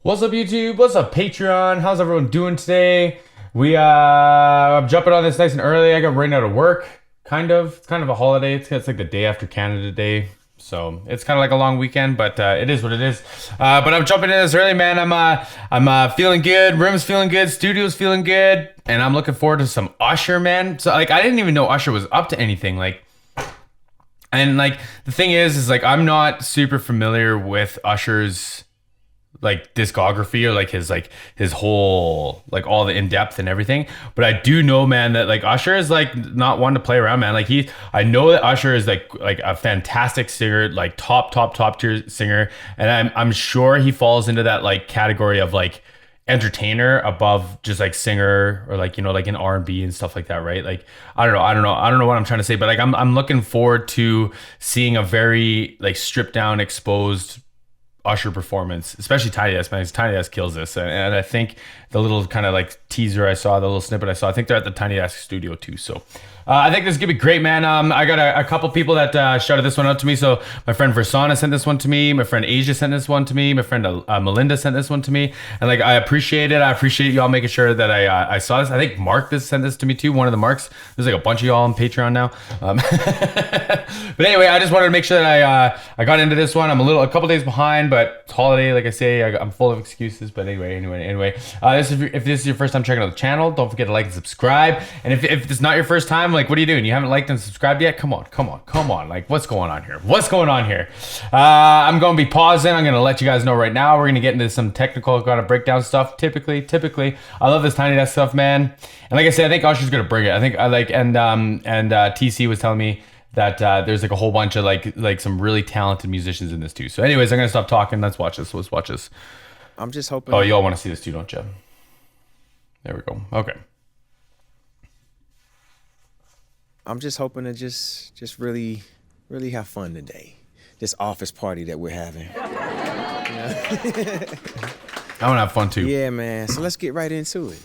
What's up, YouTube? What's up, Patreon? How's everyone doing today? I'm jumping on this nice and early. I got right out of work, kind of. It's kind of a holiday. It's like the day after Canada Day, so it's kind of like a long weekend, but it is what it is. But I'm jumping in this early, man. I'm feeling good. Room's feeling good. Studio's feeling good, and I'm looking forward to some Usher, man. So like, I didn't even know Usher was up to anything, like. And like the thing is like I'm not super familiar with Usher's like discography or like his whole like all the in-depth and everything, but I do know, man, that like Usher is like not one to play around, man. Like I know that Usher is like a fantastic singer, like top tier singer, and I'm sure he falls into that like category of like entertainer above just like singer, or like, you know, like in R&B and stuff like that, right? Like I don't know what I'm trying to say, but like I'm looking forward to seeing a very like stripped down, exposed Usher performance, especially Tiny Desk, man. Tiny Desk kills this, and I think the little kind of like teaser I saw, the little snippet I saw, I think they're at the Tiny Desk studio too. So I think this is gonna be great, man. I got a couple people that shouted this one out to me. So my friend Versana sent this one to me. My friend Asia sent this one to me. My friend Melinda sent this one to me, and like I appreciate it. I appreciate y'all making sure that I saw this. I think Mark sent this to me too. One of the Marks. There's like a bunch of y'all on Patreon now. But anyway, I just wanted to make sure that I got into this one. I'm a couple days behind, but it's holiday, like I say. I'm full of excuses. But anyway. If this is your first time checking out the channel, don't forget to like and subscribe. And if this is not your first time, like, what are you doing? You haven't liked and subscribed yet? Come on. Like, what's going on here? I'm going to be pausing. I'm going to let you guys know right now. We're going to get into some technical kind of breakdown stuff. Typically, I love this Tiny Desk stuff, man. And like I said, I think Usher's going to bring it. I think TC was telling me that there's like a whole bunch of like some really talented musicians in this too. So anyways, I'm going to stop talking. Let's watch this. I'm just hoping. Oh, y'all want to see this too, don't you? There we go. Okay. I'm just hoping to just really have fun today. This office party that we're having. I want to have fun too. Yeah, man. So let's get right into it.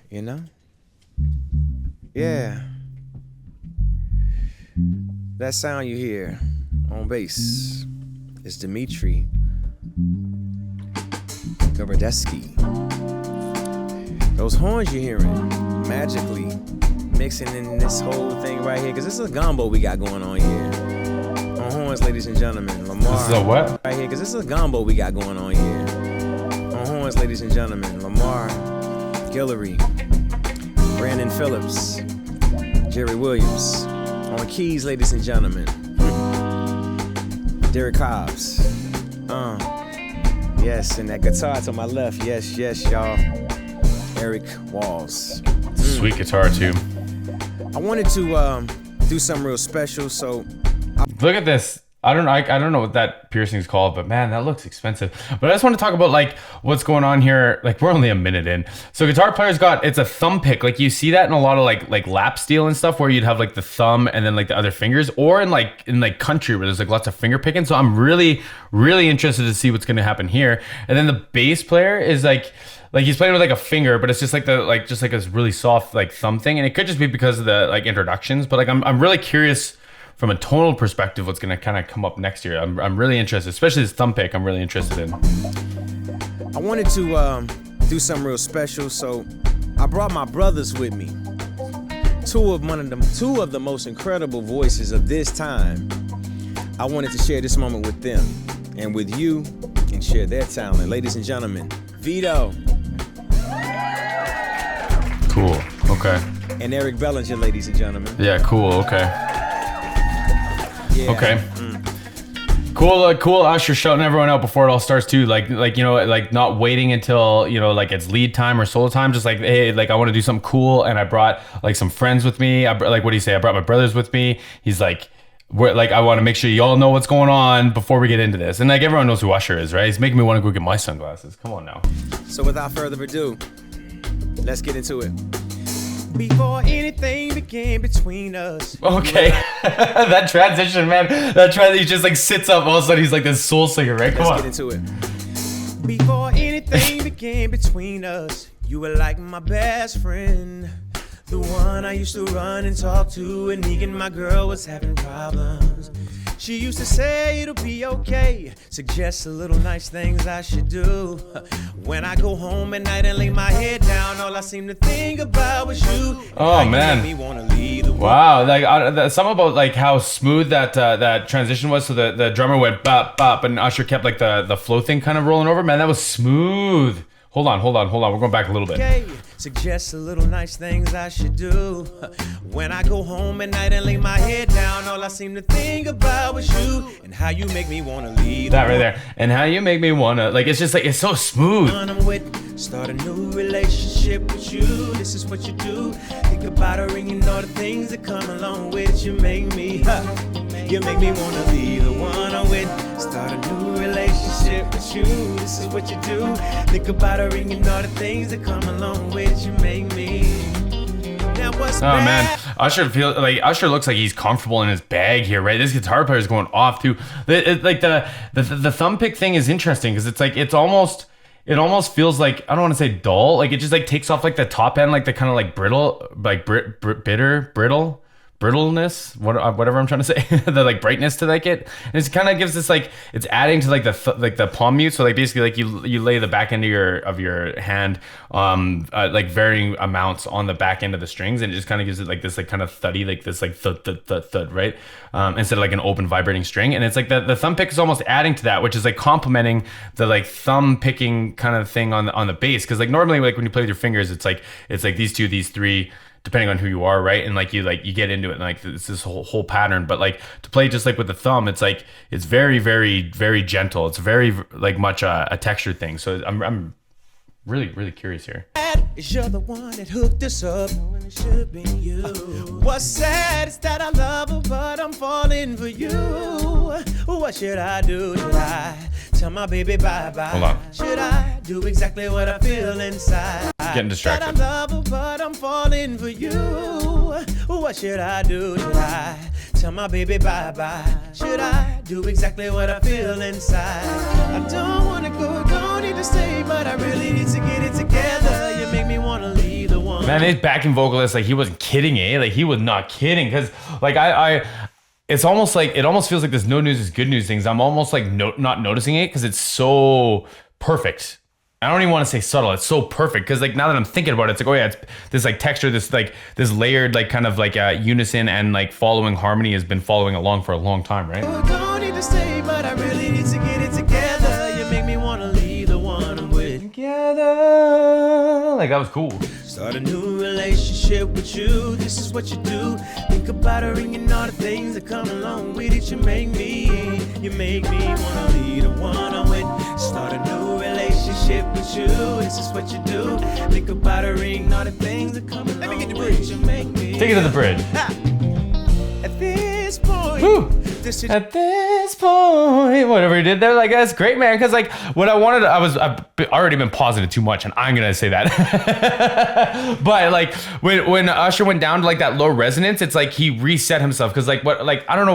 You know? Yeah. That sound you hear on bass is Dmitri Gorodeski. Those horns you're hearing magically mixing in this whole thing right here, because this is a gumbo we got going on here. On horns, ladies and gentlemen, Lamar. This is a what? Right here, because this is a gumbo we got going on here. On horns, ladies and gentlemen, Lamar, Guillory, Brandon Phillips, Jerry Williams. On keys, ladies and gentlemen, Derek Cobbs. Yes, and that guitar to my left, yes, y'all. Eric Walls. Sweet guitar too. I wanted to do something real special, so look at this. I don't know what that piercing is called, but man, that looks expensive. But I just want to talk about like what's going on here. Like, we're only a minute in. So guitar players it's a thumb pick. Like, you see that in a lot of like lap steel and stuff, where you'd have like the thumb and then like the other fingers, or in country where there's like lots of finger picking. So I'm really interested to see what's going to happen here. And then the bass player is like he's playing with like a finger, but it's just like this really soft like thumb thing. And it could just be because of the like introductions, but like I'm really curious from a tonal perspective what's going to kind of come up next year. I'm really interested, especially this thumb pick. I'm really interested in. I wanted to do something real special, so I brought my brothers with me. Two of the most incredible voices of this time. I wanted to share this moment with them and with you, and share their talent. Ladies and gentlemen, Vito. Cool. Okay. And Eric Bellinger, ladies and gentlemen. Yeah, cool. Okay. Yeah. Okay. Cool Usher shouting everyone out before it all starts too. Like, you know, like not waiting until, you know, like it's lead time or solo time. Just like, hey, like I want to do something cool, and I brought like some friends with me. Like, what do you say? I brought my brothers with me. He's like, I want to make sure y'all know what's going on before we get into this. And like, everyone knows who Usher is, right? He's making me want to go get my sunglasses. Come on now. So without further ado, let's get into it. Before anything began between us. Okay. That transition, man. He just like sits up. All of a sudden he's like this soul singer, right? Come on. Let's get into it. Before anything began between us, you were like my best friend. The one I used to run and talk to when me and my girl was having problems. She used to say it'll be okay, suggest a little nice things I should do. When I go home at night and lay my head down, all I seem to think about was you. Oh man! Me wanna leave the wow, like something about like how smooth that transition was. So the drummer went bop bop, and Usher kept like the flow thing kind of rolling over. Man, that was smooth. Hold on. We're going back a little bit. Okay. Suggest a little nice things I should do. When I go home at night and lay my head down, all I seem to think about was you and how you make me wanna leave. That right there. And how you make me wanna, like, it's just like, it's so smooth. I'm with, start a new relationship with you. This is what you do. Think about her and you know the things that come along with it. You make me wanna leave the one I'm with. Start a new relationship with you. This is what you do. Think about her and you know the things that come along with it. You make me. Now what's Oh man, Usher looks like he's comfortable in his bag here, right? This guitar player is going off too. Like the thumb pick thing is interesting because it's like it almost feels like, I don't want to say dull, like it just like takes off like the top end, like the kind of like brittle, like brittleness, whatever I'm trying to say, the like brightness to like it, and it kind of gives this like, it's adding to like the palm mute. So like basically like you lay the back end of your hand like varying amounts on the back end of the strings, and it just kind of gives it like this like kind of thuddy, like this like thud, right, instead of like an open vibrating string. And it's like the thumb pick is almost adding to that, which is like complementing the like thumb picking kind of thing on the bass, because like normally like when you play with your fingers, it's like these two, these three, depending on who you are, right? And like you get into it, and like it's this whole pattern. But like to play just like with the thumb, it's like it's very, very, very gentle. It's very like much a texture thing. So I'm really, really curious here. You're the one that hooked us up, when it should have been you. What's sad is that I love her, but I'm falling for you. What should I do? Should I tell my baby bye-bye? Hold on. Should I do exactly what I feel inside? Getting distracted. That I love her, but I'm falling for you. What should I do? Should I tell my baby bye-bye? Should I do exactly what I feel inside? I don't wanna go, don't need to stay, but I really need to get it together. You make me wanna leave the one. Man, his backing vocalist, like he wasn't kidding, eh? Like he was not kidding, because like it's almost like, it almost feels like this no news is good news things. I'm almost like not noticing it because it's so perfect. I don't even want to say subtle. It's so perfect because like now that I'm thinking about it, it's like, oh yeah, it's this like texture, this layered like kind of like unison and like following harmony has been following along for a long time, right? Don't need to stay, but I really need to get it together. You make me wanna leave the one I'm with. Together, like that was cool. Start a new relationship with you. This is what you do. Think about her and you know the things that come along with it. You make me wanna leave the one I'm with. Start a new relationship with you. This is what you do. Think about her and you know the things that come along. Let me get the bridge. You make me. Take it to the bridge. At this point. Woo. At this point, whatever he did there, like that's great, man. Because like what I wanted, I've already been pausing it too much, and I'm gonna say that. But like when Usher went down to like that low resonance, it's like he reset himself. Because like what, like I don't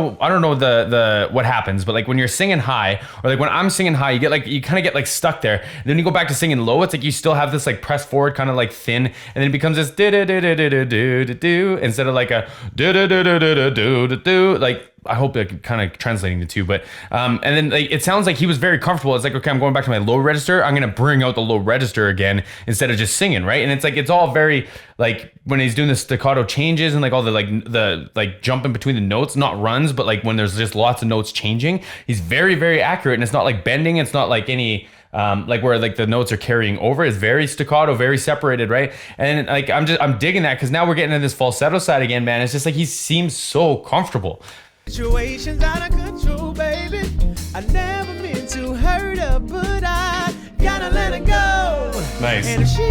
know the what happens, but like when you're singing high, or like when I'm singing high, you kind of get like stuck there. And then you go back to singing low, it's like you still have this like press forward, kind of like thin, and then it becomes this do do do do do do do do instead of like a do do do do do do do do. Like I hope that kind of translating the two, but and then like, it sounds like he was very comfortable. It's like, okay, I'm going back to my low register. I'm gonna bring out the low register again instead of just singing, right? And it's like it's all very like when he's doing the staccato changes and like all the jumping between the notes, not runs, but like when there's just lots of notes changing, he's very, very accurate, and it's not like bending. It's not like any like where like the notes are carrying over. It's very staccato, very separated, right? And like I'm digging that because now we're getting into this falsetto side again, man. It's just like he seems so comfortable. Situation's out of control, baby. I never meant to hurt her, but I gotta let her go. Nice. And if she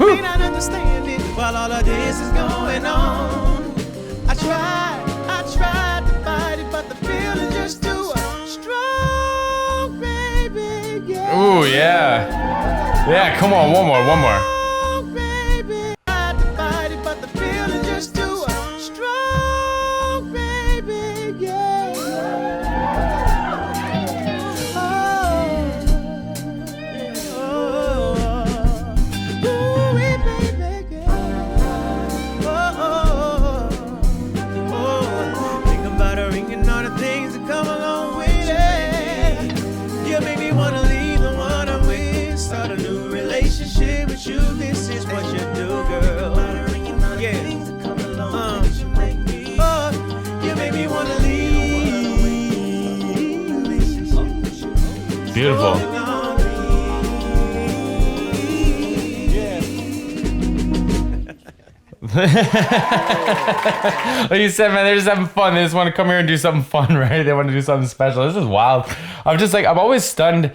may not understand it while all of this is going on, I tried to fight it, but the feeling just too strong, baby. Yeah. Ooh, yeah. Yeah, come on, one more. Strong, baby. Tried to fight it, but the feeling just too strong, baby. Yeah. Beautiful. Like you said, man, they're just having fun. They just want to come here and do something fun, right? They want to do something special. This is wild. I'm just like, I'm always stunned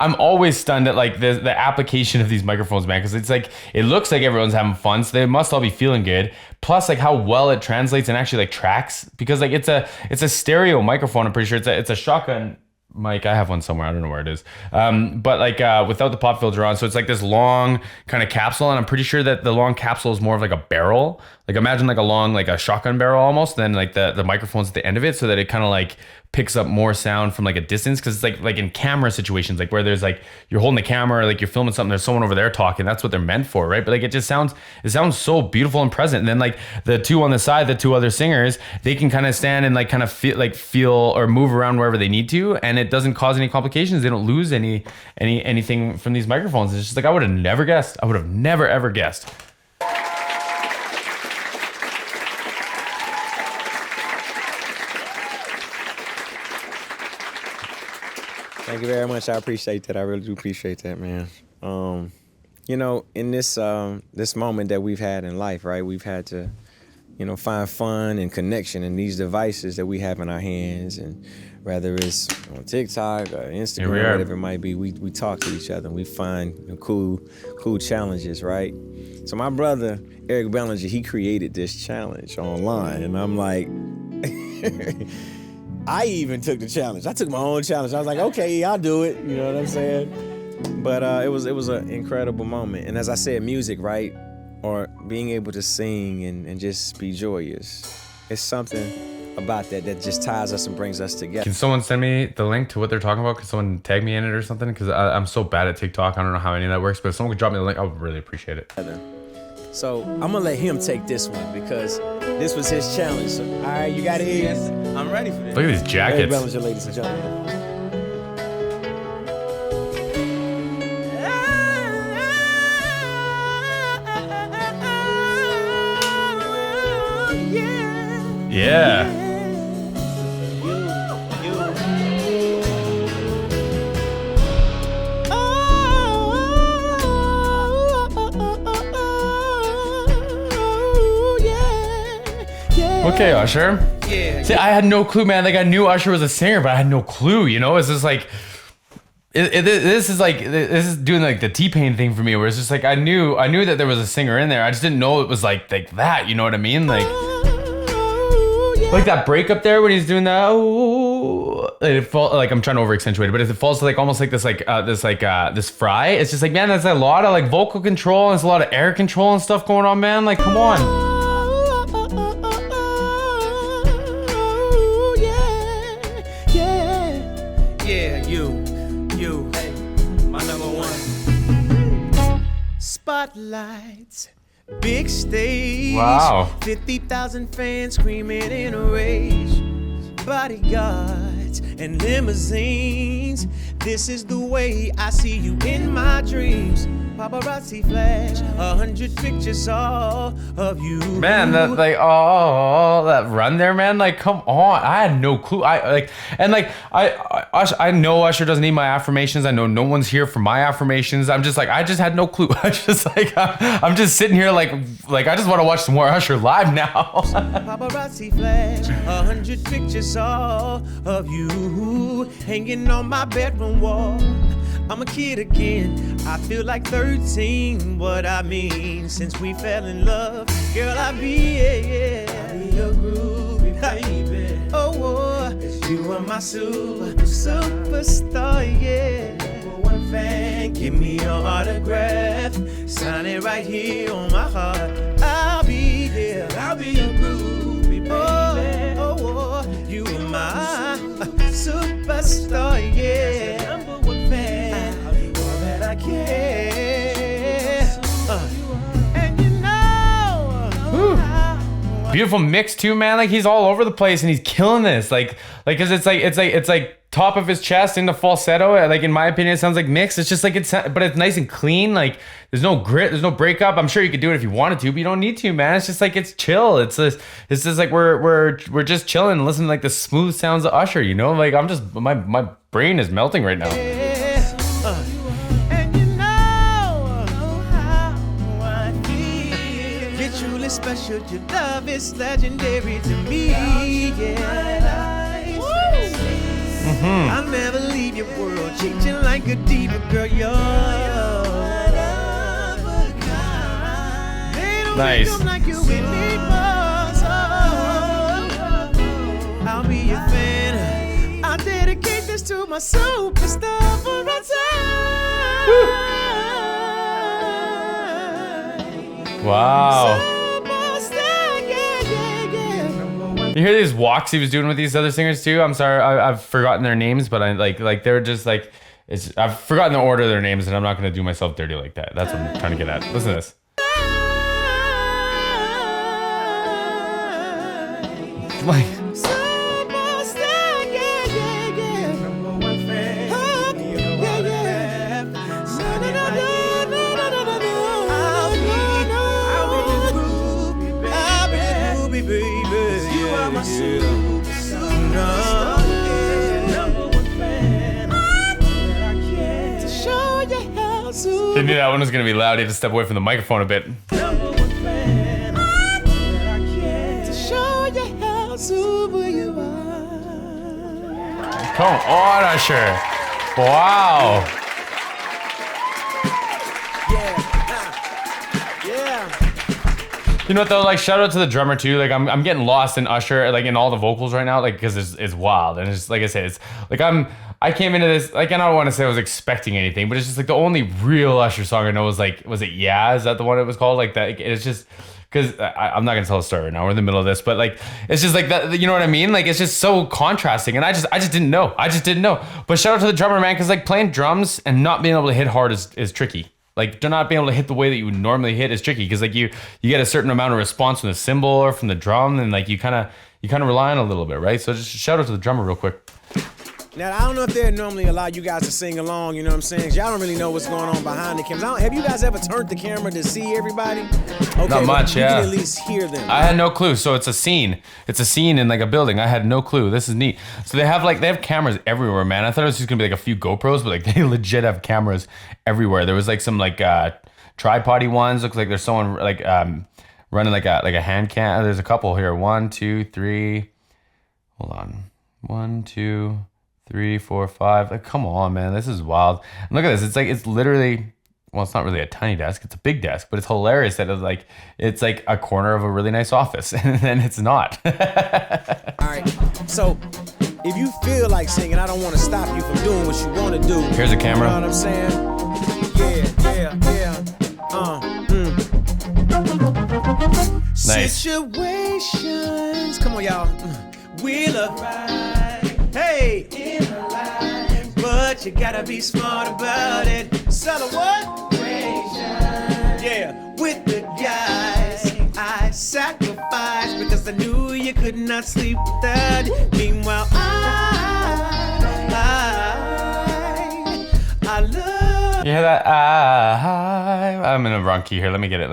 at like the application of these microphones, man, because it's like it looks like everyone's having fun, so they must all be feeling good. Plus, like how well it translates and actually like tracks, because like it's a stereo microphone. I'm pretty sure it's a shotgun mic. I have one somewhere. I don't know where it is. But like without the pop filter on, so it's like this long kind of capsule, and I'm pretty sure that the long capsule is more of like a barrel. Like imagine like a long like a shotgun barrel almost. Then like the microphone's at the end of it, so that it kind of like picks up more sound from like a distance, because it's like in camera situations, like where there's like you're holding the camera, like you're filming something, there's someone over there talking, that's what they're meant for, right? But like it sounds so beautiful and present. And then like the two on the side, the two other singers, they can kind of stand and like kind of feel or move around wherever they need to, and it doesn't cause any complications. They don't lose anything from these microphones. It's just like I would have never guessed. I would have never ever guessed. Thank you very much. I appreciate that. I really do appreciate that, man. You know, in this moment that we've had in life, right? We've had to, you know, find fun and connection in these devices that we have in our hands, and whether it's on TikTok or Instagram, whatever it might be, we talk to each other and we find cool challenges, right? So my brother Eric Bellinger, he created this challenge online, and I'm like. I even took the challenge. I took my own challenge. I was like, okay, I'll do it. You know what I'm saying? But it was an incredible moment. And as I said, music, right? Or being able to sing and just be joyous. It's something about that just ties us and brings us together. Can someone send me the link to what they're talking about? Can someone tag me in it or something? Because I'm so bad at TikTok. I don't know how any of that works. But if someone could drop me the link, I would really appreciate it. So I'm gonna let him take this one because this was his challenge. So, all right, you got it here? Yes, I'm ready for this. Look at these jackets. Eric Bellinger, ladies and gentlemen. Yeah. Okay, Usher. Yeah. See, I had no clue, man. Like I knew Usher was a singer, but I had no clue. You know, it's just like this is doing like the T-Pain thing for me, where it's just like I knew that there was a singer in there. I just didn't know it was like that. You know what I mean? Like that break up there when he's doing that. Ooh, like I'm trying to over accentuate it, but if it falls to like almost like this fry, it's just like, man, that's a lot of like vocal control and there's a lot of air control and stuff going on, man. Like, come on. Spotlights, big stage. Wow. 50,000 fans screaming in a rage. Bodyguards and limousines. This is the way I see you in my dreams. Paparazzi flash 100 pictures all of you. Man, that like that run there, man. Like, come on. I had no clue. I know Usher doesn't need my affirmations. I know no one's here for my affirmations. I'm just like, I just had no clue. I'm just sitting here like I just want to watch some more Usher live now. Paparazzi flash 100 pictures all of you hanging on my bedroom wall. I'm a kid again, I feel like 13, what I mean, since we fell in love, girl, I be your groovy baby. Oh, you are my superstar, yeah. Number one fan, give me your autograph, sign it right here on my heart. I'll be there, I'll be your groovy baby. Oh, you are my superstar, yeah. Number one fan. I care. And you know. Beautiful mix too, man. Like he's all over the place and he's killing this. Like cause it's like top of his chest into falsetto. Like in my opinion, it sounds like mixed. It's just like but it's nice and clean. Like there's no grit, there's no breakup. I'm sure you could do it if you wanted to, but you don't need to, man. It's just like it's chill. It's just like we're just chilling and listening to like the smooth sounds of Usher. You know, like I'm just my brain is melting right now. is special, your love is legendary to me. Yeah. I'll never leave your world, changing like a diva, girl. You're Nice. like you with me more, so I'll be your fan. I dedicate this to my superstar for a time. Wow. Superstar, yeah. You hear these walks he was doing with these other singers too? I'm sorry, I've forgotten their names, but I like they're just like I've forgotten the order of their names, and I'm not gonna do myself dirty like that. That's what I'm trying to get at. Listen to this. Like, he knew that one was gonna be loud. He had to step away from the microphone a bit. Come on, Usher. Wow. You know what though? Like, shout out to the drummer too. Like, I'm getting lost in Usher, like in all the vocals right now, like because it's wild, and it's like I said, it's like I came into this like, and I don't want to say I was expecting anything, but it's just like the only real Usher song I know was it Yeah? Is that the one it was called? Like that. It's just because I'm not gonna tell a story right now. We're in the middle of this, but like it's just like that. You know what I mean? Like it's just so contrasting, and I just didn't know. I just didn't know. But shout out to the drummer, man, because like playing drums and not being able to hit hard is tricky. Like not being able to hit the way that you would normally hit is tricky because like you get a certain amount of response from the cymbal or from the drum, and like you kind of rely on a little bit, right? So just shout out to the drummer real quick. Now, I don't know if they normally allow you guys to sing along, you know what I'm saying? 'Cause y'all don't really know what's going on behind the cameras. Have you guys ever turned the camera to see everybody? Okay, not much, you yeah. can at least hear them. I had no clue. So it's a scene. It's a scene in like a building. I had no clue. This is neat. So they have cameras everywhere, man. I thought it was just gonna be like a few GoPros, but like they legit have cameras everywhere. There was like some like tripod-y ones. Looks like there's someone like running like a hand cam. There's a couple here. 1, 2, 3. Hold on. 1, 2, 3, 4, 5. Like, come on, man. This is wild. And look at this. It's literally, well, it's not really a tiny desk. It's a big desk, but it's hilarious that it's like a corner of a really nice office, and then it's not. All right. So if you feel like singing, I don't want to stop you from doing what you want to do. Here's a camera. You know what I'm saying? Yeah. Nice. Situations. Come on, y'all. We'll arrive, hey, in a life, but you gotta be smart about it. Sell what? Yeah, with the guys, I sacrificed because I knew you could not sleep without it. Meanwhile, I love. You hear that? I'm in a wrong key here. Let me get it.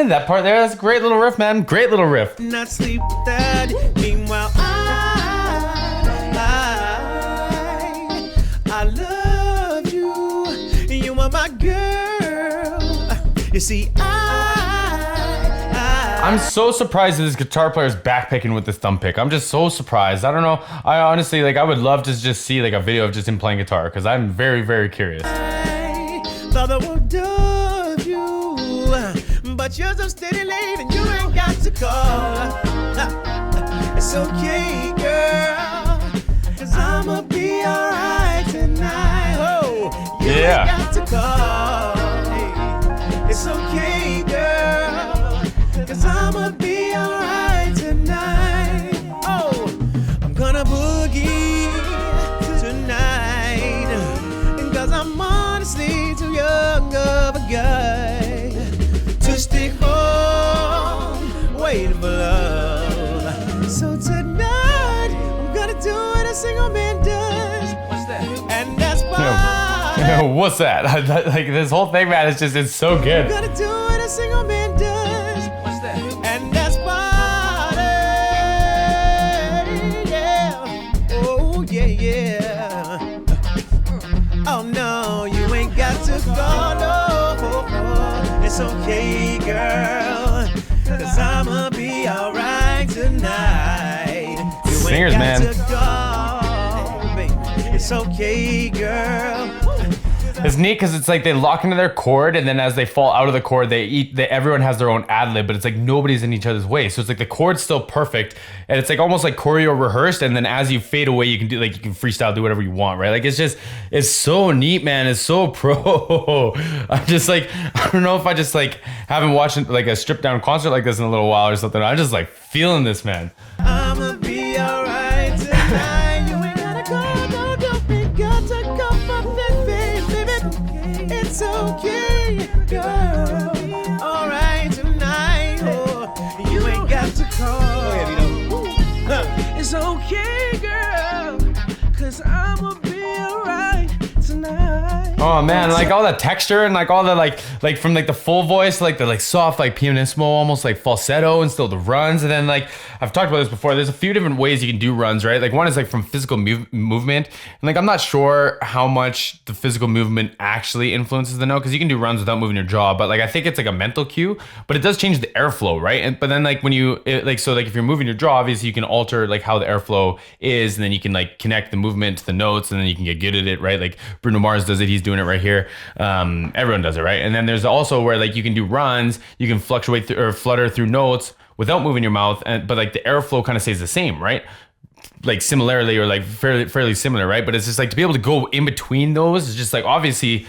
That part there, that's a great little riff, man. Great little riff. Not sleep without it. Meanwhile, I love you. You are my girl. You see, I'm so surprised that this guitar player's backpicking with this thumb pick. I'm just so surprised. I don't know. I honestly, like, I would love to just see like a video of just him playing guitar because I'm very, very curious. Thought I would love you, but you're so steady late and you ain't got to call. It's okay, girl, 'cause I'ma be alright tonight. Oh, you Yeah. ain't got to call. Hey, it's okay, girl, 'cause I'ma be alright tonight. Oh, I'm gonna boogie tonight, 'cause I'm honestly too young of a guy to stick home waiting for love. So tonight I'm gonna do what a single man does. What's that? And that's party. What's that? Like this whole thing, man, it's so good. I'm gonna do what a single man does. What's that? And that's party. Yeah. Oh yeah. Oh no, you ain't got to go, no. It's okay, girl, 'cause I'ma be alright tonight. You Singers, ain't man. got to go, baby. It's okay, girl. It's neat because it's like they lock into their chord, and then as they fall out of the chord, everyone has their own ad lib, but it's like nobody's in each other's way. So it's like the chord's still perfect, and it's like almost like choreo rehearsed. And then as you fade away, you can freestyle, do whatever you want, right? Like it's so neat, man. It's so pro. I'm just like, I don't know if I just like haven't watched like a stripped down concert like this in a little while or something. I'm just like feeling this, man. I'ma be alright tonight. You ain't gotta go, no, don't be got to go from that, baby. It's okay, girl. Alright tonight. Oh, you ain't got to call. Go ahead, It's okay, girl, 'cause I'ma be alright tonight. Oh man, like all the texture and like all the like from like the full voice, like the like soft like pianissimo, almost like falsetto, and still the runs. And then like I've talked about this before, there's a few different ways you can do runs, right? Like one is like from physical movement, and like I'm not sure how much the physical movement actually influences the note, because you can do runs without moving your jaw, but like I think it's like a mental cue, but it does change the airflow, right? And but then like when you so like if you're moving your jaw, obviously you can alter like how the airflow is, and then you can like connect the movement to the notes, and then you can get good at it, right? Like Bruno Mars does it, he's doing it right here. Everyone does it, right? And then there's also where like you can do runs, you can fluctuate or flutter through notes without moving your mouth, but like the airflow kind of stays the same, right? Like similarly, or like fairly similar, right? But it's just like to be able to go in between those is just like obviously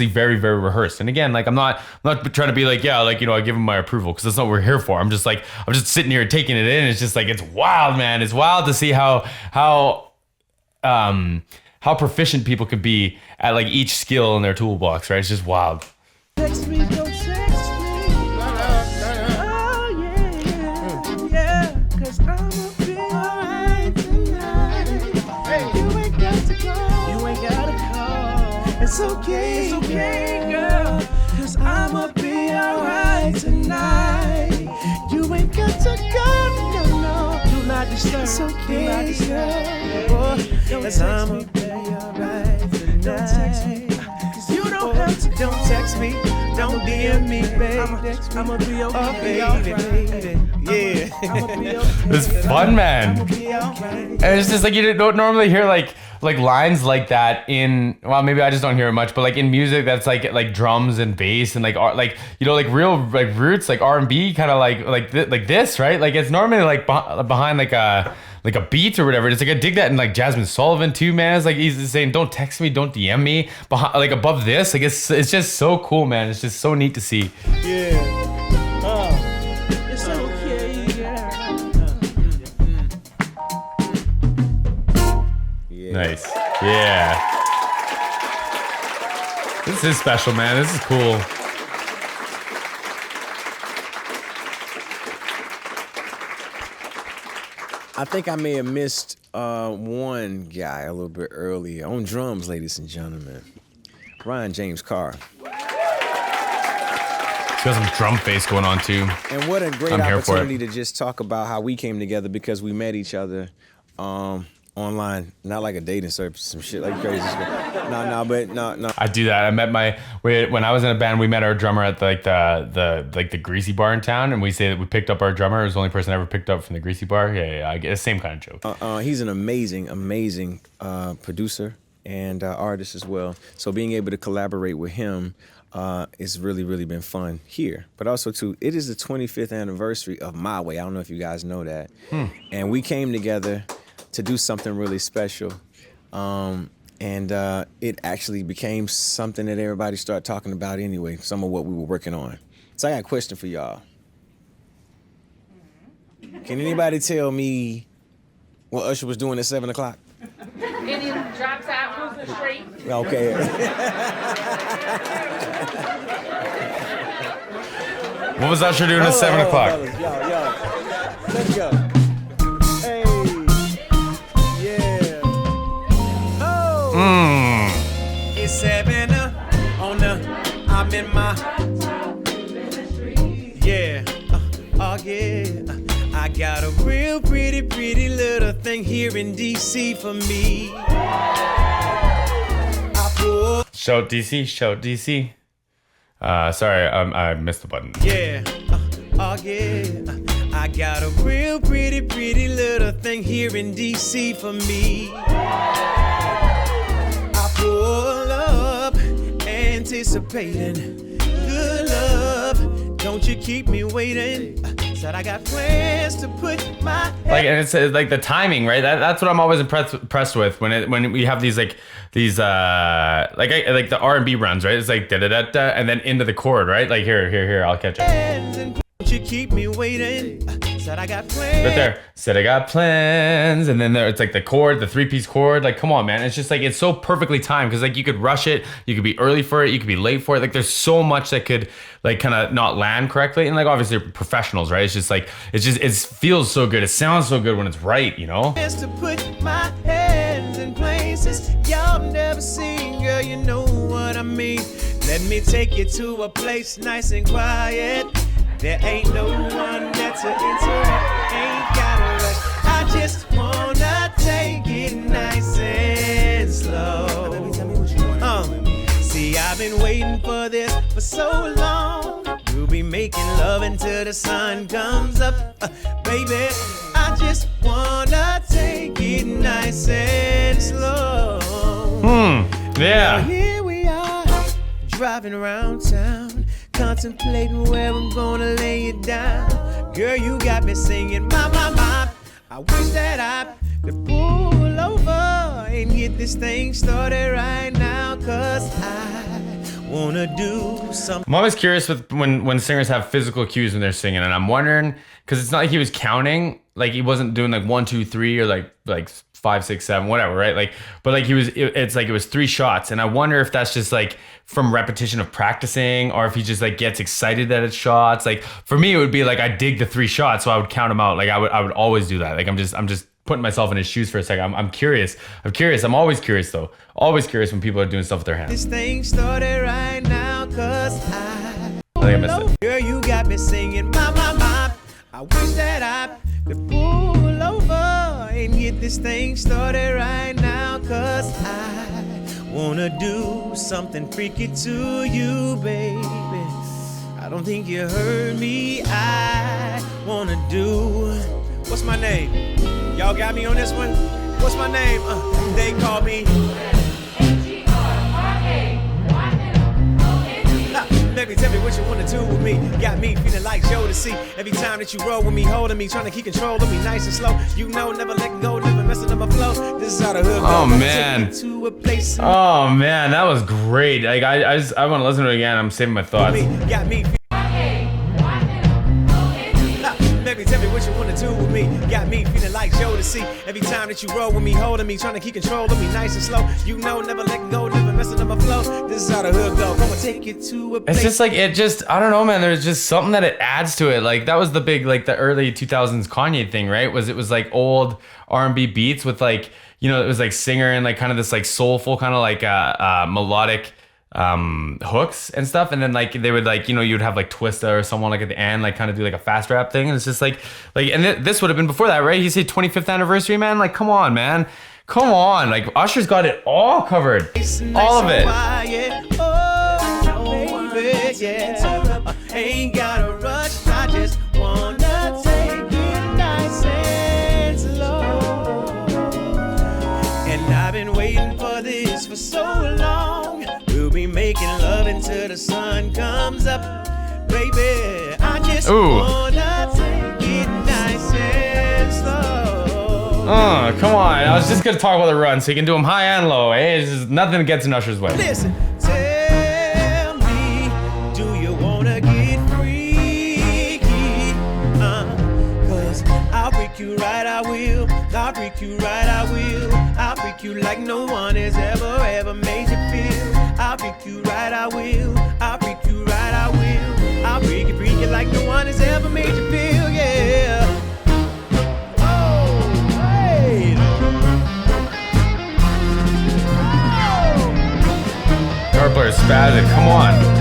very, very rehearsed. And again, like I'm not trying to be like, yeah, like, you know, I give them my approval, because that's not what we're here for. I'm just sitting here taking it in. It's just like, it's wild, man. It's wild to see how proficient people could be at like each skill in their toolbox, right? It's just wild. Text me, don't text me. Oh, yeah, 'cause I'ma be alright tonight. You ain't got to go. You ain't gotta call. It's okay, girl, 'cause I'ma be alright tonight. You ain't got to go, no. Do not disturb. It's okay, girl, 'cause I'ma be alright tonight. Don't text me. You don't have to. Don't text me. Don't DM me, baby. I'ma be okay. Oh, baby. Yeah. It's fun, man. And it's just like you don't normally hear like lines like that in, well, maybe I just don't hear it much, but like in music that's like drums and bass and like you know, like real like roots, like R&B kind of like this, right? Like it's normally like behind like a beat or whatever. It's like I dig that in like Jasmine Sullivan too, man. It's like he's saying, don't text me, don't DM me, behind, like above this. Like it's just so cool, man. It's just so neat to see. Yeah. It's okay, Yeah. Nice. Yeah. This is special, man. This is cool. I think I may have missed one guy a little bit earlier. On drums, ladies and gentlemen, Ryan James Carr. He's got some drum bass going on too. And what a great I'm here for it. opportunity to just talk about how we came together, because we met each other online, not like a dating service, some shit like crazy. No. I do that. I met when I was in a band, we met our drummer at the Greasy Bar in town, and we say that we picked up our drummer. It was the only person I ever picked up from the Greasy Bar. Yeah, I get the same kind of joke. He's an amazing producer and artist as well. So being able to collaborate with him it's really been fun here. But also too, it is the 25th anniversary of My Way. I don't know if you guys know that. And we came together to do something really special. And it actually became something that everybody started talking about anyway, some of what we were working on. So I got a question for y'all. Can anybody tell me what Usher was doing at 7 o'clock? And he drops out the street. Okay. What was Usher doing at 7 o'clock? Yo. Let's go. Hey. Yeah. Oh. It's 7 on the. I'm in my. Yeah. Oh yeah. I got a real pretty little thing here in DC for me. I pull. Shout DC. Sorry, I missed the button. Yeah, oh yeah. I got a real pretty little thing here in DC for me. I pull up, anticipating good love. Don't you keep me waiting. Said I got plans to put my Like, and it's like the timing, right? That's what I'm always impressed with when we have these like the R&B runs, right? It's like da da da da, and then into the chord, right? Like here, I'll catch it. and don't you keep me waiting. Said I got plans. Right there, said I got plans, and then there it's like the chord, the 3-piece chord. Like, come on, man, it's just like it's so perfectly timed because like you could rush it, you could be early for it, you could be late for it. Like, there's so much that could like kind of not land correctly, and like obviously professionals, right? It's just like it feels so good, it sounds so good when it's right, you know. Just to put my hands in places y'all never seen, girl. You know what I mean. Let me take you to a place nice and quiet. There ain't no one there to interrupt, ain't gotta rush. I just wanna take it nice and slow. Baby, tell me what you want. See, I've been waiting for this for so long. We'll be making love until the sun comes up. Baby, I just wanna take it nice and slow. Now Yeah. here we are, driving around town, contemplating where I'm gonna lay it down. Girl, you got me singing, my. I wish that I could pull over and get this thing started right now, cause I wanna do something. I'm always curious with when singers have physical cues when they're singing, and I'm wondering because it's not like he was counting, like he wasn't doing like 1, 2, 3 or like 5, 6, 7, whatever, right? Like, but like it's like it was 3 shots, and I wonder if that's just like from repetition of practicing, or if he just like gets excited that it's shots. Like for me, it would be like I dig the 3 shots, so I would count them out. Like I would always do that. Like I'm just putting myself in his shoes for a second. I'm curious. I'm always curious though. Always curious when people are doing stuff with their hands. This thing started right now, cause I think I missed it. girl, you got me singing, my. I wish that I could pull over and get this thing started right now, cause I wanna do something freaky to you, baby. I don't think you heard me. I wanna do. What's my name? Y'all got me on this one? What's my name? They call me. Baby, tell me what you wanna do with me. Got me feeling like Joe to see. Every time that you roll with me, holding me, trying to keep control of me, nice and slow. You know, never letting go, never messing up my flow. This is how the hood goes. Oh man. To a place Oh man, that was great. Like I want to listen to it again. I'm saving my thoughts. got me. Baby, tell me what you wanna do with me. Got me feeling like Joe to see. Every time that you roll with me, holding me, trying to keep control of me, nice and slow. You know, never letting go, never messing up my flow. This is how the hood go. I'ma take you to a place. It's just like I don't know, man. There's just something that it adds to it. Like that was the big like the early 2000s Kanye thing, right? It was like old R&B beats with like, you know, it was like singer and like kind of this like soulful kind of like melodic hooks and stuff, and then like they would like, you know, you'd have like Twista or someone like at the end like kind of do like a fast rap thing, and it's just like and this would have been before that, right? He said 25th anniversary, man. Like come on, man, come on. Like Usher's got it all covered, all of it. Oh, baby, yeah. Ain't gotta rush. I just wanna take it nice and slow. And I've been waiting for this for so long. We'll be making love until the sun comes up. Baby, I just wanna take it nice and slow. Oh, come on. I was just gonna talk about the run, so you can do them high and low. Eh? It's just nothing gets in Usher's way. Listen, tell me, do you wanna get freaky? Cause I'll freak you right, I will. I'll freak you right, I will. I'll freak you like no one has ever made you feel. I'll freak you right, I will. I'll freak you right, I will. I'll freak you like no one has ever made you feel, yeah. Oh, hey. Guitar player spazzing, come on.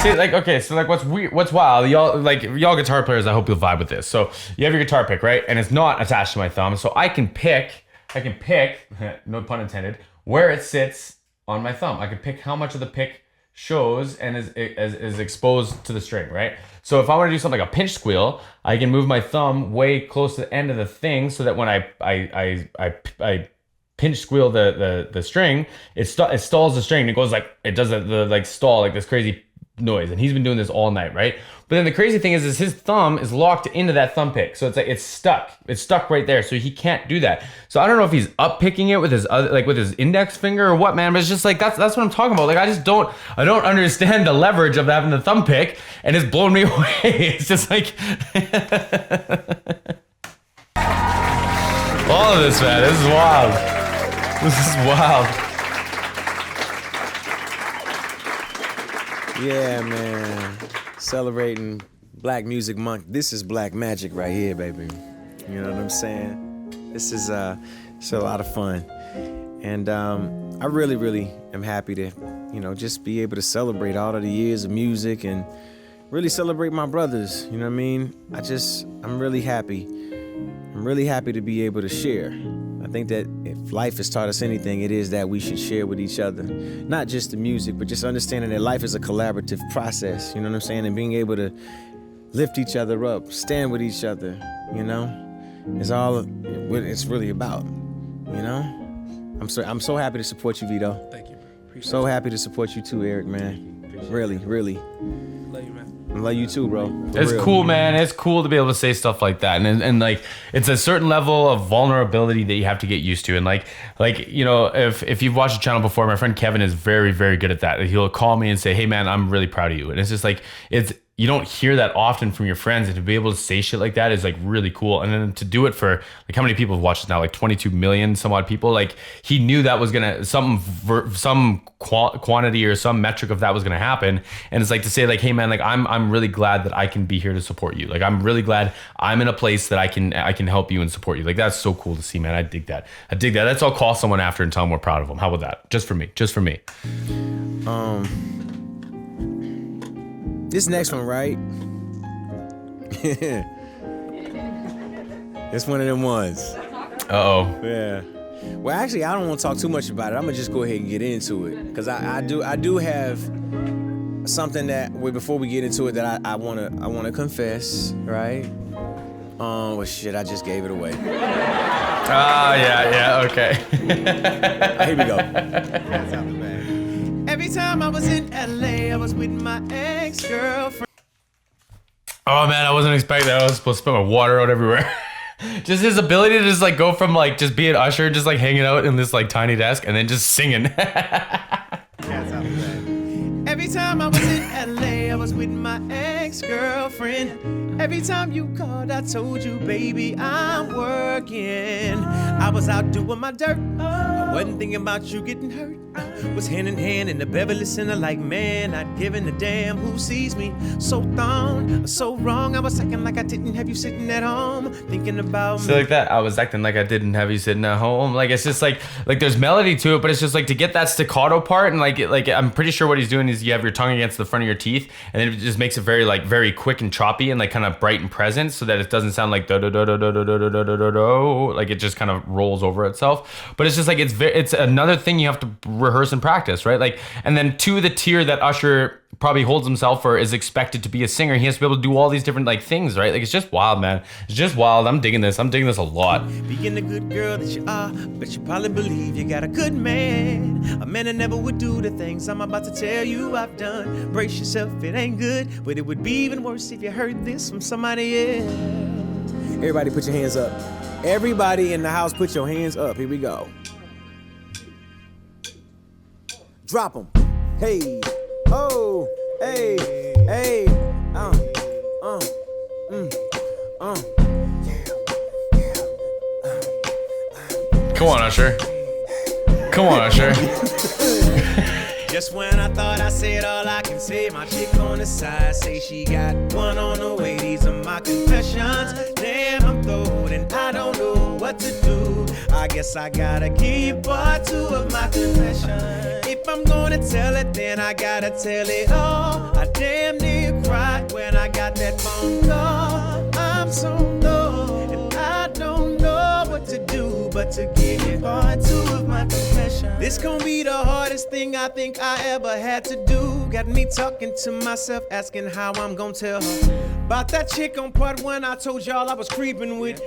See, like, okay, so like what's wild, y'all guitar players, I hope you'll vibe with this. So you have your guitar pick, right? And it's not attached to my thumb, so I can pick I can pick, no pun intended, where it sits on my thumb. I can pick how much of the pick shows and is exposed to the string, right? So if I want to do something like a pinch squeal, I can move my thumb way close to the end of the thing so that when I pinch squeal the string, it stalls the string. It goes like, it does the like stall, like this crazy noise. And he's been doing this all night, right? But then the crazy thing is his thumb is locked into that thumb pick. So it's like, it's stuck right there. So he can't do that. So I don't know if he's up picking it with his other, like with his index finger or what, man, but it's just like, that's what I'm talking about. Like, I don't understand the leverage of having the thumb pick, and it's blown me away. It's just like, all of this, man, this is wild. This is wild. Yeah, man. Celebrating Black Music Month. This is Black Magic right here, baby. You know what I'm saying? This is it's a lot of fun. And I really, really am happy to, just be able to celebrate all of the years of music and really celebrate my brothers. You know what I mean? I'm really happy. I'm really happy to be able to share. I think that if life has taught us anything, it is that we should share with each other. Not just the music, but just understanding that life is a collaborative process, you know what I'm saying? And being able to lift each other up, stand with each other, is all what it's really about, I'm so happy to support you, Vito. Thank you, bro. Appreciate So happy to support you too, Eric, man. Really, really. Love you, man. I love you too, bro. For It's real. cool, man. It's cool to be able to say stuff like that, and like it's a certain level of vulnerability that you have to get used to. And like if you've watched the channel before, my friend Kevin is very, very good at that. He'll call me and say, "Hey, man, I'm really proud of you." And it's just like you don't hear that often from your friends, and to be able to say shit like that is like really cool. And then to do it for like, how many people have watched this now? Like 22 million some odd people. Like he knew that was gonna some quantity or some metric of that was gonna happen. And it's like to say like, hey man, like I'm really glad that I can be here to support you. Like I'm really glad I'm in a place that I can help you and support you. Like that's so cool to see, man. I dig that. That's I'll call someone after and tell them we're proud of them. How about that? Just for me. This next one, right? It's one of them ones. Uh-oh. Yeah. Well, actually, I don't want to talk too much about it. I'm gonna just go ahead and get into it, because I do have something that before we get into it that I wanna confess, right? Well, shit, I just gave it away. Yeah, okay. Here we go. Every time I was in LA, I was with my ex-girlfriend. Oh man, I wasn't expecting that. I was supposed to spill my water out everywhere. Just his ability to just like go from like just being Usher, just like hanging out in this like tiny desk and then just singing. Every time I was in LA, I was with my ex-girlfriend. Every time you called, I told you, baby, I'm working. I was out doing my dirt. I wasn't thinking about you getting hurt. Was hand in hand in the Beverly Center like, man, not giving a damn who sees me. So thrown, so wrong. I was acting like I didn't have you sitting at home thinking about So me. like that, I was acting like I didn't have you sitting at home. Like it's just like there's melody to it, but it's just like to get that staccato part and like I'm pretty sure what he's doing is you have your tongue against the front of your teeth, and then it just makes it very quick and choppy and like kind of bright and present, so that it doesn't sound like do do do do do do do do do do do, like it just kind of rolls over itself. But it's just like it's another thing you have to rehearse and practice, right? Like, and then to the tier that Usher probably holds himself for is expected to be a singer, he has to be able to do all these different like things, right? Like it's just wild, man. It's just wild. I'm digging this a lot. Being the good girl that you are, but you probably believe you got a good man. A man that never would do the things I'm about to tell you I've done. Brace yourself, it ain't good, but it would be even worse if you heard this from somebody else. Everybody put your hands up. Everybody in the house, put your hands up. Here we go. Drop them. Hey. Oh. Hey. Hey. Come on, Usher. Come on, Usher. Just when I thought I said all I can say, my chick on the side say she got one on the way. These are my confessions. Damn, I'm throwed and I don't know what to do. I guess I gotta give you part 2 of my confession. If I'm gonna tell it, then I gotta tell it all. I damn near cried when I got that phone call. I'm so low and I don't know what what to do but to give you part two of my confession. This gon' be the hardest thing I think I ever had to do. Got me talking to myself, asking how I'm gon' tell her about that chick on part one I told y'all I was creeping with.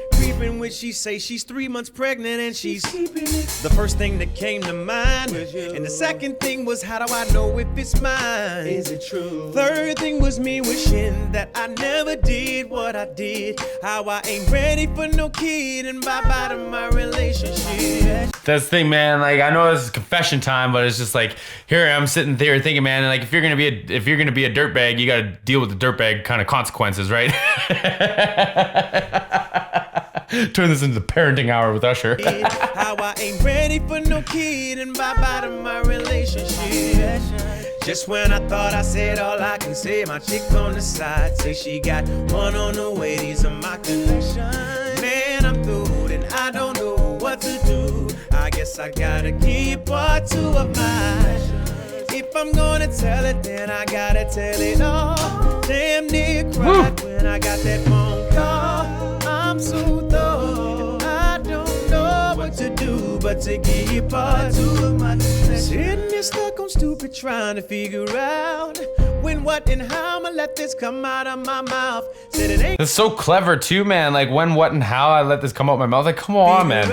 She say she's 3 months pregnant and she's keeping it. The first thing that came to mind, and the second thing was, how do I know if it's mine? Is it true? Third thing was me wishing that I never did what I did. How I ain't ready for no kid, and bye-bye to my relationship. That's the thing, man. Like, I know this is confession time, but it's just like, here I'm sitting there thinking, man, like, if you're gonna be a dirtbag, you gotta deal with the dirtbag kind of consequences, right? Turn this into the parenting hour with Usher. How I ain't ready for no kid, and bye-bye to my relationship. Just when I thought I said all I can say, my chick on the side say she got one on the way. These are my connections. Man, I'm through, and I don't know what to do. I guess I gotta keep part two of mine. If I'm gonna tell it, then I gotta tell it all. Damn near cried when I got that phone call. I'm so through, I don't know what to do but to give you part two of my confession. Sitting here stuck on stupid, trying to figure out when, what, and how I'ma let this come out of my mouth. Said it ain't. That's so clever too, man. Like, when, what, and how I let this come out my mouth. Like, come on, man.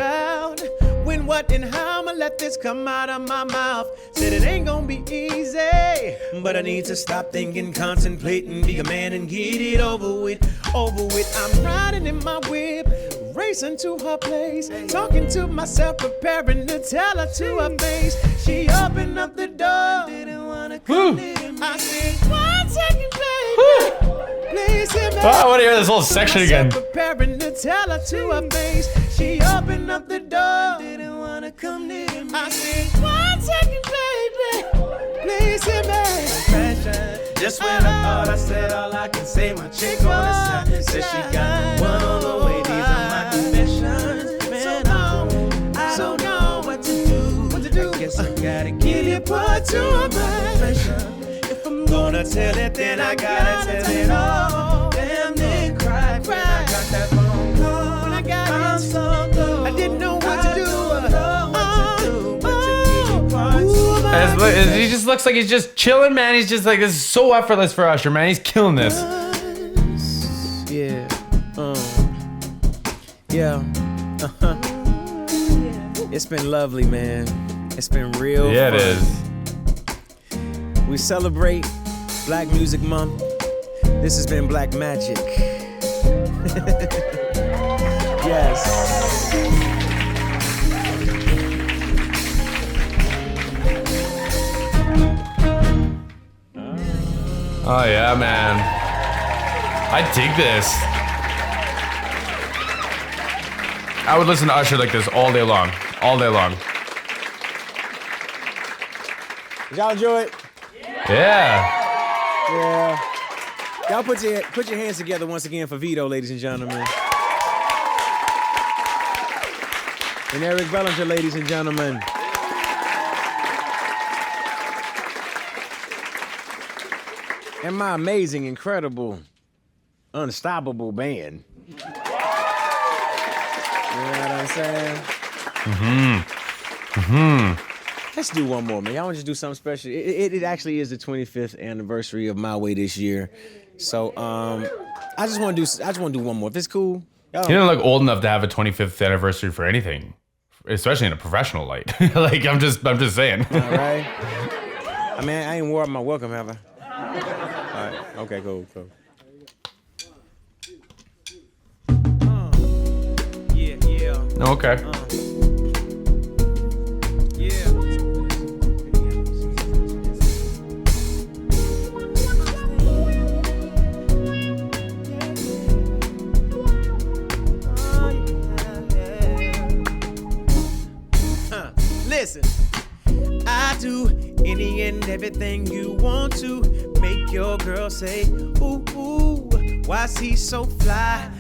When, what, and how I'ma let this come out of my mouth. Said it ain't gonna be easy, but I need to stop thinking, contemplating, be a man and get it over with. I'm riding in my whip, racing to her place, talking to myself, preparing to tell her to her face. She opened up the door, didn't wanna come in. I said, 1 second, baby. Please hear me. I want to hear this whole section again. Preparing to tell her to her face. She opened up the door, didn't wanna come near me. I said, 1 second, baby. Please hear me. Just when I thought I said all I can say, my chick on the side said she got one on the way. These are my confessions. Man, I don't know what to do. I guess I gotta give you part two of my confession. If I'm gonna tell it, then I gotta tell it all. Damn, then cried when I got that phone call. When I got I'm so through, I didn't know what to do. He just looks like he's just chilling, man. He's just like, this is so effortless for Usher, man. He's killing this. Yeah. Yeah. It's been lovely, man. It's been real Yeah, fun. it is. We celebrate Black Music Month. This has been Black Magic. Yes. Oh, yeah, man. I dig this. I would listen to Usher like this all day long. All day long. Did y'all enjoy it? Yeah. Yeah. Y'all put your hands together once again for Vito, ladies and gentlemen. And Eric Bellinger, ladies and gentlemen. And my amazing, incredible, unstoppable band. You know what I'm saying? Let's do one more, man. Y'all want to just do something special? It actually is the 25th anniversary of My Way this year. So I just want to do one more. If it's cool. You don't look old enough to have a 25th anniversary for anything, especially in a professional light. Like, I'm just saying. All right. I mean, I ain't wore out my welcome, have I? All right. Okay, cool. Yeah. Okay. Listen, I do any and everything you want to make your girl say, ooh, ooh, why's he so fly?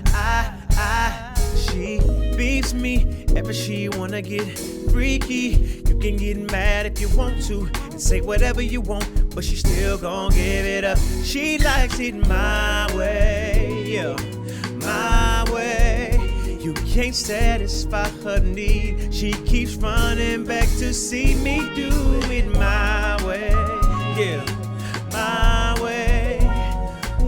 She beats me ever she wanna get freaky. You can get mad if you want to and say whatever you want, but she still gon' give it up. She likes it my way, yeah, my way. You can't satisfy her need. She keeps running back to see me do it my way. Yeah, my way.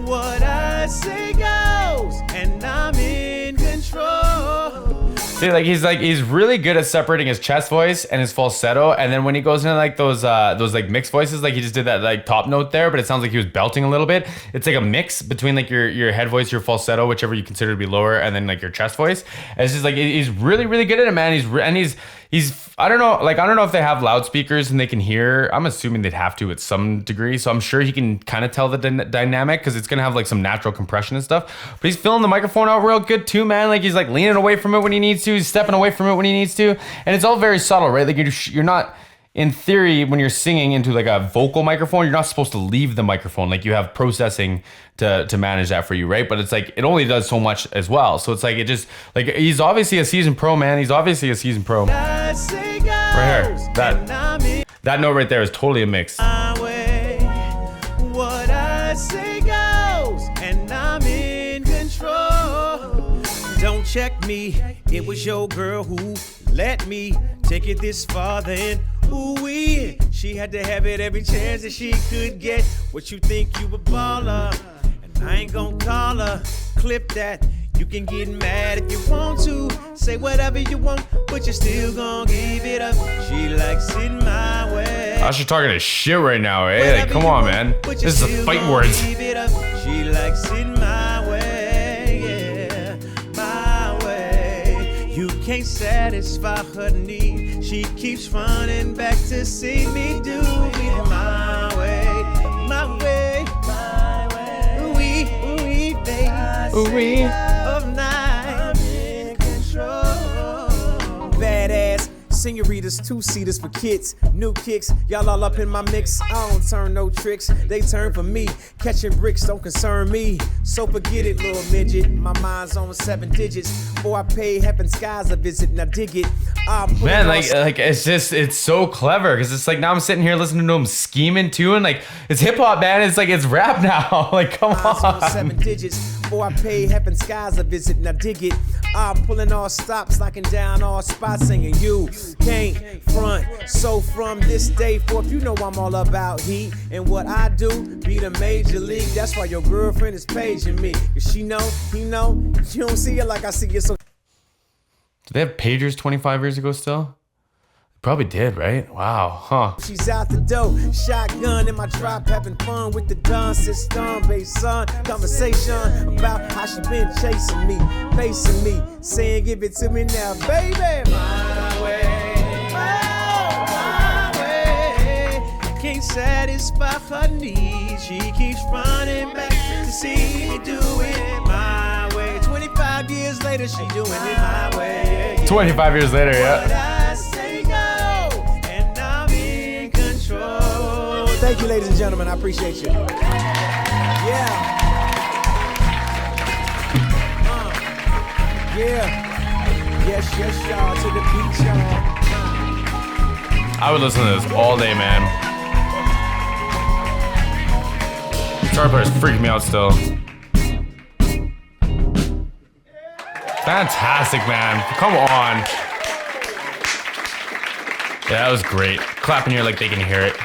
What I say goes, and I'm in control. See, like he's really good at separating his chest voice and his falsetto, and then when he goes into like those like mixed voices, like he just did that like top note there, but it sounds like he was belting a little bit. It's like a mix between like your head voice, your falsetto, whichever you consider to be lower, and then like your chest voice. And it's just like he's really good at it, man. He's I don't know if they have loudspeakers and they can hear. I'm assuming they'd have to at some degree, so I'm sure he can kind of tell the dynamic because it's gonna have like some natural compression and stuff. But he's filling the microphone out real good too, man. Like he's like leaning away from it when he needs to, he's stepping away from it when he needs to, and it's all very subtle, right? Like you're not. In theory, when you're singing into like a vocal microphone, you're not supposed to leave the microphone. Like you have processing to manage that for you, right? But it's like it only does so much as well. So it's like it just like he's obviously a seasoned pro, man. He's obviously a seasoned pro. Right here, that note right there is totally a mix. What I say goes, and I'm in control. Don't check me. It was your girl who let me take it this far. Then ooh-wee, she had to have it every chance that she could get. What you think you a baller? And I ain't gon' call her. Clip that. You can get mad if you want to. Say whatever you want, but you're still gon' give it up. She likes it my way. Usher talking to shit right now, eh? Like, come on, man. This is the fight words. She likes it my way, yeah, my way. You can't satisfy her need. She keeps running back to see me do it my way, my way, my way. Ooh-wee, baby. Ooh-wee. Of night, I'm in control. Badass senoritas, two-seaters for kids, new kicks, y'all all up in my mix. I don't turn no tricks, they turn for me. Catching bricks don't concern me, so forget it, little midget. My mind's on 7 digits. Before I pay heaven skies a visit, now dig it. Man, like it's so clever because it's like now I'm sitting here listening to him scheming too, and like it's hip hop, man. It's like it's rap now. Like come on. 7 digits. Before I pay heaven skies a visit, now dig it. I'm pulling all stops, locking down all spots, singing you can't front. So from this day forth, you know I'm all about heat and what I do. Be the major league. That's why your girlfriend is paging me. Cause she know, he know. You don't see it like I see it. So did they have pagers 25 years ago still? Probably did, right? Wow, huh? she's out the door, shotgun in my drop, having fun with the Don system, based son. Conversation about how she been chasing me, facing me, saying give it to me now, baby. My way, oh, my way. Can't satisfy her needs. She keeps running back to see me do it my way. 25 years later, she doing it my way. Yeah. 25 years later, yeah. Thank you, ladies and gentlemen. I appreciate you. Yeah. Yeah. Yes, y'all. To the beach, y'all. I would listen to this all day, man. Guitar player's freaking me out still. Fantastic, man. Come on. Yeah, that was great. Clapping here like they can hear it.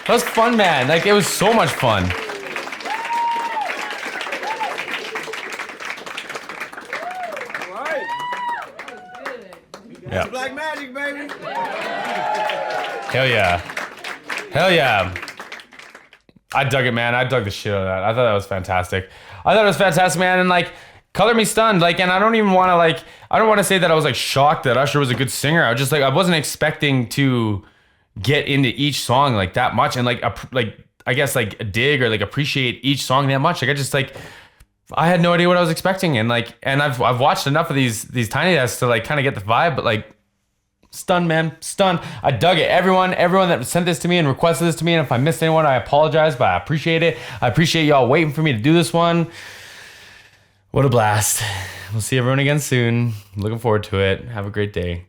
That was fun, man. Like, it was so much fun. Yeah. Black magic, baby. Hell yeah. Hell yeah. I dug it, man. I dug the shit out of that. I thought that was fantastic. I thought it was fantastic, man. And, like, color me stunned. Like, and I don't even want to, like, I don't want to say that I was, like, shocked that Usher was a good singer. I was just, like, I wasn't expecting to get into each song like that much and like I guess like dig or like appreciate each song that much. Like I just like I had no idea what I was expecting and I've watched enough of these Tiny Desks to like kind of get the vibe, but like stunned, man, stunned. I dug it. Everyone that sent this to me and requested this to me, and if I missed anyone, I apologize, but I appreciate it. I appreciate y'all waiting for me to do this one. What a blast. We'll see everyone again soon. Looking forward to it. Have a great day.